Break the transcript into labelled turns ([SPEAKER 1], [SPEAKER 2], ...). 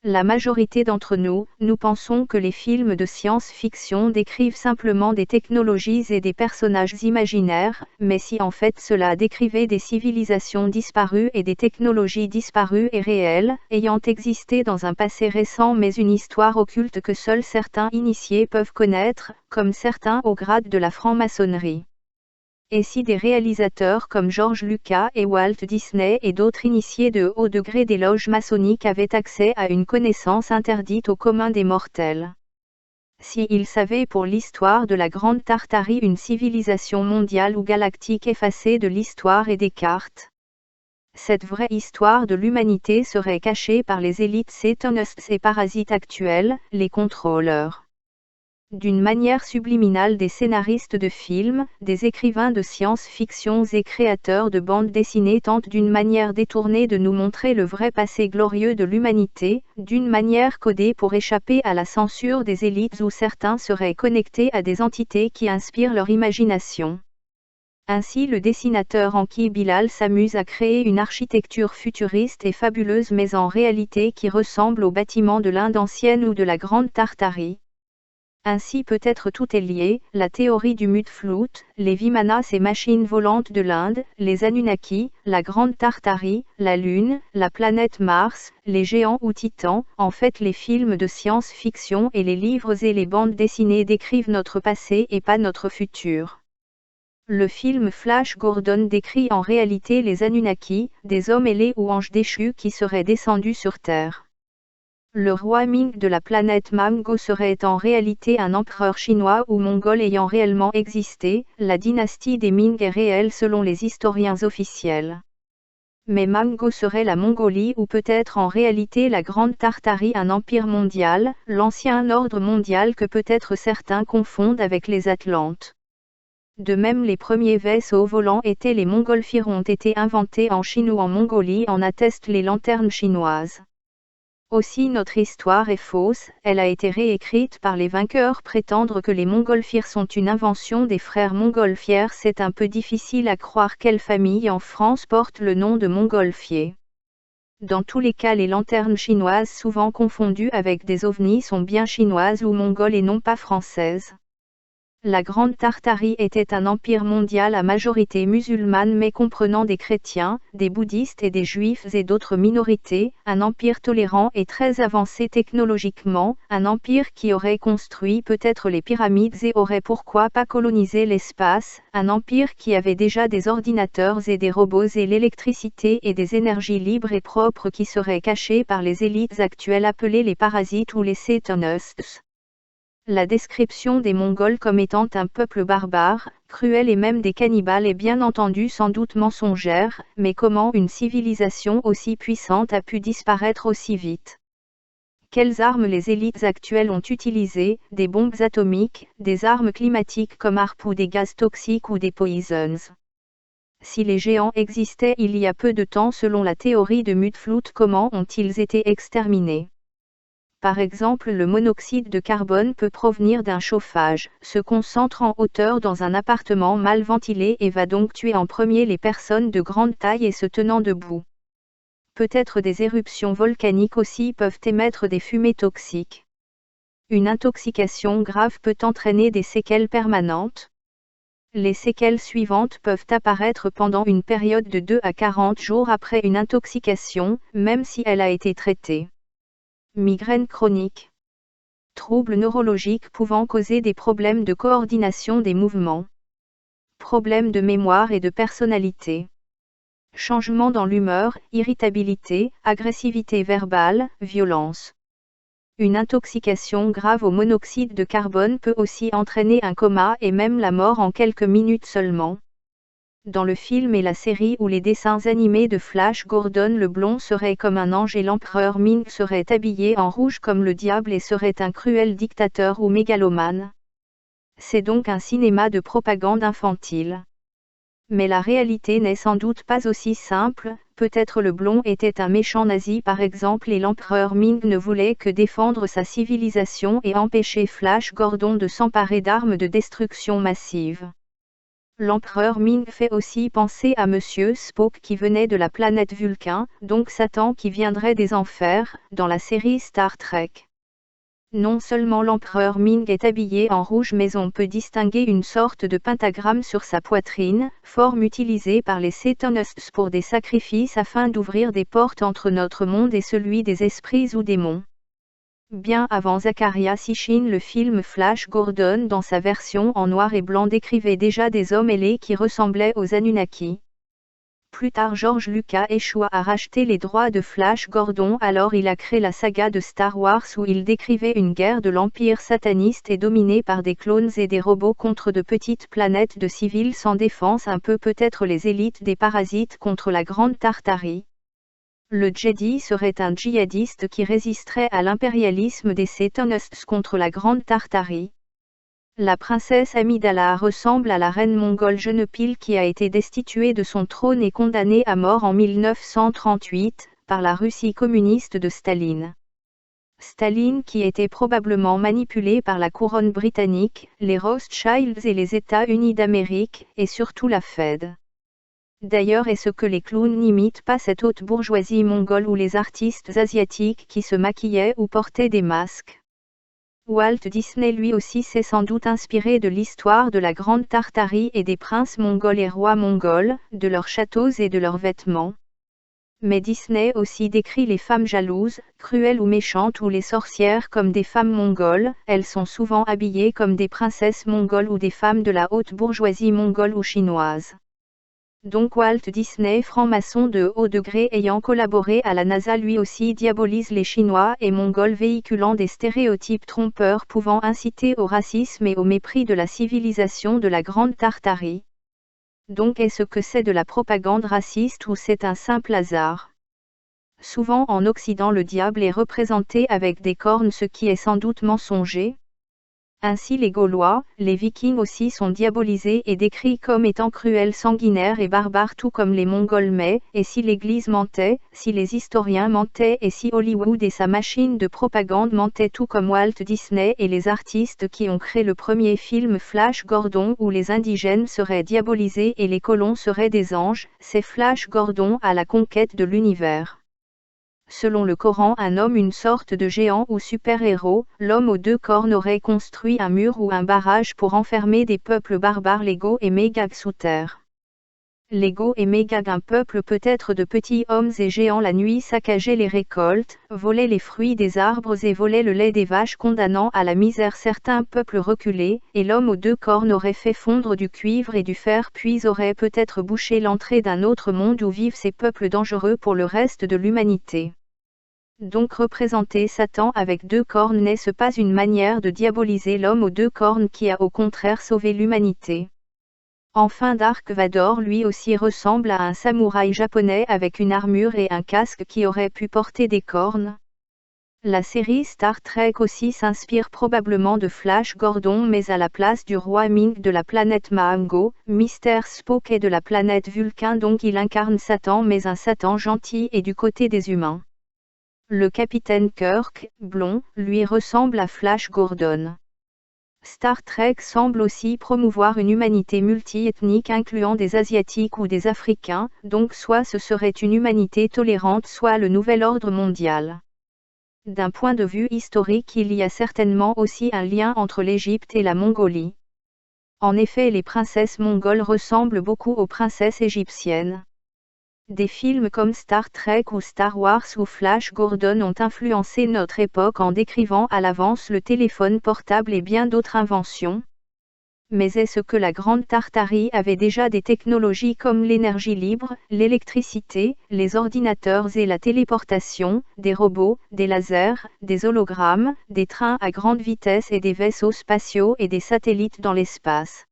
[SPEAKER 1] La majorité d'entre nous, nous pensons que les films de science-fiction décrivent simplement des technologies et des personnages imaginaires, mais si en fait cela décrivait des civilisations disparues et des technologies disparues et réelles, ayant existé dans un passé récent mais une histoire occulte que seuls certains initiés peuvent connaître, comme certains au grade de la franc-maçonnerie. Et si des réalisateurs comme George Lucas et Walt Disney et d'autres initiés de haut degré des loges maçonniques avaient accès à une connaissance interdite au commun des mortels? Si ils savaient pour l'histoire de la Grande Tartarie une civilisation mondiale ou galactique effacée de l'histoire et des cartes? Cette vraie histoire de l'humanité serait cachée par les élites satanistes et parasites actuels, les contrôleurs. D'une manière subliminale, des scénaristes de films, des écrivains de science-fiction et créateurs de bandes dessinées tentent d'une manière détournée de nous montrer le vrai passé glorieux de l'humanité, d'une manière codée pour échapper à la censure des élites où certains seraient connectés à des entités qui inspirent leur imagination. Ainsi le dessinateur Enki Bilal s'amuse à créer une architecture futuriste et fabuleuse mais en réalité qui ressemble aux bâtiments de l'Inde ancienne ou de la Grande Tartarie. Ainsi peut-être tout est lié, la théorie du Mutflout, les Vimanas et machines volantes de l'Inde, les Anunnaki, la Grande Tartarie, la Lune, la planète Mars, les géants ou titans. En fait les films de science-fiction et les livres et les bandes dessinées décrivent notre passé et pas notre futur. Le film Flash Gordon décrit en réalité les Anunnaki, des hommes ailés ou anges déchus qui seraient descendus sur Terre. Le roi Ming de la planète Mango serait en réalité un empereur chinois ou mongol ayant réellement existé. La dynastie des Ming est réelle selon les historiens officiels. Mais Mango serait la Mongolie ou peut-être en réalité la Grande Tartarie, un empire mondial, l'ancien ordre mondial que peut-être certains confondent avec les Atlantes. De même les premiers vaisseaux volants étaient les montgolfières ont été inventés en Chine ou en Mongolie, en attestent les lanternes chinoises. Aussi notre histoire est fausse, elle a été réécrite par les vainqueurs. Prétendre que les montgolfières sont une invention des frères Montgolfier, c'est un peu difficile à croire. Quelle famille en France porte le nom de Montgolfier? Dans tous les cas les lanternes chinoises souvent confondues avec des ovnis sont bien chinoises ou mongoles et non pas françaises. La Grande Tartarie était un empire mondial à majorité musulmane mais comprenant des chrétiens, des bouddhistes et des juifs et d'autres minorités, un empire tolérant et très avancé technologiquement, un empire qui aurait construit peut-être les pyramides et aurait pourquoi pas colonisé l'espace, un empire qui avait déjà des ordinateurs et des robots et l'électricité et des énergies libres et propres qui seraient cachées par les élites actuelles appelées les parasites ou les satanistes. La description des Mongols comme étant un peuple barbare, cruel et même des cannibales est bien entendu sans doute mensongère, mais comment une civilisation aussi puissante a pu disparaître aussi vite? Quelles armes les élites actuelles ont utilisées? Des bombes atomiques, des armes climatiques comme ARP ou des gaz toxiques ou des poisons. Si les géants existaient il y a peu de temps selon la théorie de Mutflout, comment ont-ils été exterminés? Par exemple, le monoxyde de carbone peut provenir d'un chauffage, se concentre en hauteur dans un appartement mal ventilé et va donc tuer en premier les personnes de grande taille et se tenant debout. Peut-être des éruptions volcaniques aussi peuvent émettre des fumées toxiques. Une intoxication grave peut entraîner des séquelles permanentes. Les séquelles suivantes peuvent apparaître pendant une période de 2 à 40 jours après une intoxication, même si elle a été traitée. Migraine chronique. Troubles neurologiques pouvant causer des problèmes de coordination des mouvements. Problèmes de mémoire et de personnalité. Changements dans l'humeur, irritabilité, agressivité verbale, violence. Une intoxication grave au monoxyde de carbone peut aussi entraîner un coma et même la mort en quelques minutes seulement. Dans le film et la série ou les dessins animés de Flash Gordon, le blond serait comme un ange et l'empereur Ming serait habillé en rouge comme le diable et serait un cruel dictateur ou mégalomane. C'est donc un cinéma de propagande infantile. Mais la réalité n'est sans doute pas aussi simple, peut-être le blond était un méchant nazi par exemple et l'empereur Ming ne voulait que défendre sa civilisation et empêcher Flash Gordon de s'emparer d'armes de destruction massive. L'empereur Ming fait aussi penser à Monsieur Spock qui venait de la planète Vulcain, donc Satan qui viendrait des enfers, dans la série Star Trek. Non seulement l'empereur Ming est habillé en rouge mais on peut distinguer une sorte de pentagramme sur sa poitrine, forme utilisée par les Satanists pour des sacrifices afin d'ouvrir des portes entre notre monde et celui des esprits ou démons. Bien avant Zachariah Sitchin, le film Flash Gordon dans sa version en noir et blanc décrivait déjà des hommes ailés qui ressemblaient aux Anunnaki. Plus tard George Lucas échoua à racheter les droits de Flash Gordon, alors il a créé la saga de Star Wars où il décrivait une guerre de l'Empire sataniste et dominée par des clones et des robots contre de petites planètes de civils sans défense, un peu peut-être les élites des parasites contre la Grande Tartarie. Le Jedi serait un djihadiste qui résisterait à l'impérialisme des Satanists contre la Grande Tartarie. La princesse Amidala ressemble à la reine mongole Genepil qui a été destituée de son trône et condamnée à mort en 1938, par la Russie communiste de Staline. Staline qui était probablement manipulé par la couronne britannique, les Rothschilds et les États-Unis d'Amérique, et surtout la Fed. D'ailleurs, est-ce que les clowns n'imitent pas cette haute bourgeoisie mongole ou les artistes asiatiques qui se maquillaient ou portaient des masques? Walt Disney lui aussi s'est sans doute inspiré de l'histoire de la Grande Tartarie et des princes mongols et rois mongols, de leurs châteaux et de leurs vêtements. Mais Disney aussi décrit les femmes jalouses, cruelles ou méchantes ou les sorcières comme des femmes mongoles, elles sont souvent habillées comme des princesses mongoles ou des femmes de la haute bourgeoisie mongole ou chinoise. Donc Walt Disney, franc-maçon de haut degré ayant collaboré à la NASA, lui aussi diabolise les Chinois et Mongols, véhiculant des stéréotypes trompeurs pouvant inciter au racisme et au mépris de la civilisation de la Grande Tartarie. Donc est-ce que c'est de la propagande raciste ou c'est un simple hasard? Souvent en Occident le diable est représenté avec des cornes, ce qui est sans doute mensonger. Ainsi les Gaulois, les Vikings aussi sont diabolisés et décrits comme étant cruels, sanguinaires et barbares, tout comme les Mongols. Mais, et si l'Église mentait, si les historiens mentaient et si Hollywood et sa machine de propagande mentaient, tout comme Walt Disney et les artistes qui ont créé le premier film Flash Gordon où les indigènes seraient diabolisés et les colons seraient des anges, c'est Flash Gordon à la conquête de l'univers. Selon le Coran, un homme, une sorte de géant ou super-héros, l'homme aux deux cornes aurait construit un mur ou un barrage pour enfermer des peuples barbares, les Gog et Magog, sous terre. Les Gog et Magog, un peuple peut-être de petits hommes et géants, la nuit saccageait les récoltes, volait les fruits des arbres et volait le lait des vaches, condamnant à la misère certains peuples reculés, et l'homme aux deux cornes aurait fait fondre du cuivre et du fer puis aurait peut-être bouché l'entrée d'un autre monde où vivent ces peuples dangereux pour le reste de l'humanité. Donc représenter Satan avec deux cornes n'est-ce pas une manière de diaboliser l'homme aux deux cornes qui a au contraire sauvé l'humanité? Enfin Dark Vador lui aussi ressemble à un samouraï japonais avec une armure et un casque qui aurait pu porter des cornes. La série Star Trek aussi s'inspire probablement de Flash Gordon, mais à la place du roi Ming de la planète Maango, Mr. Spock est de la planète Vulcain, donc il incarne Satan, mais un Satan gentil et du côté des humains. Le capitaine Kirk, blond, lui ressemble à Flash Gordon. Star Trek semble aussi promouvoir une humanité multi-ethnique incluant des Asiatiques ou des Africains, donc soit ce serait une humanité tolérante, soit le nouvel ordre mondial. D'un point de vue historique, il y a certainement aussi un lien entre l'Égypte et la Mongolie. En effet, les princesses mongoles ressemblent beaucoup aux princesses égyptiennes. Des films comme Star Trek ou Star Wars ou Flash Gordon ont influencé notre époque en décrivant à l'avance le téléphone portable et bien d'autres inventions. Mais est-ce que la Grande Tartarie avait déjà des technologies comme l'énergie libre, l'électricité, les ordinateurs et la téléportation, des robots, des lasers, des hologrammes, des trains à grande vitesse et des vaisseaux spatiaux et des satellites dans l'espace?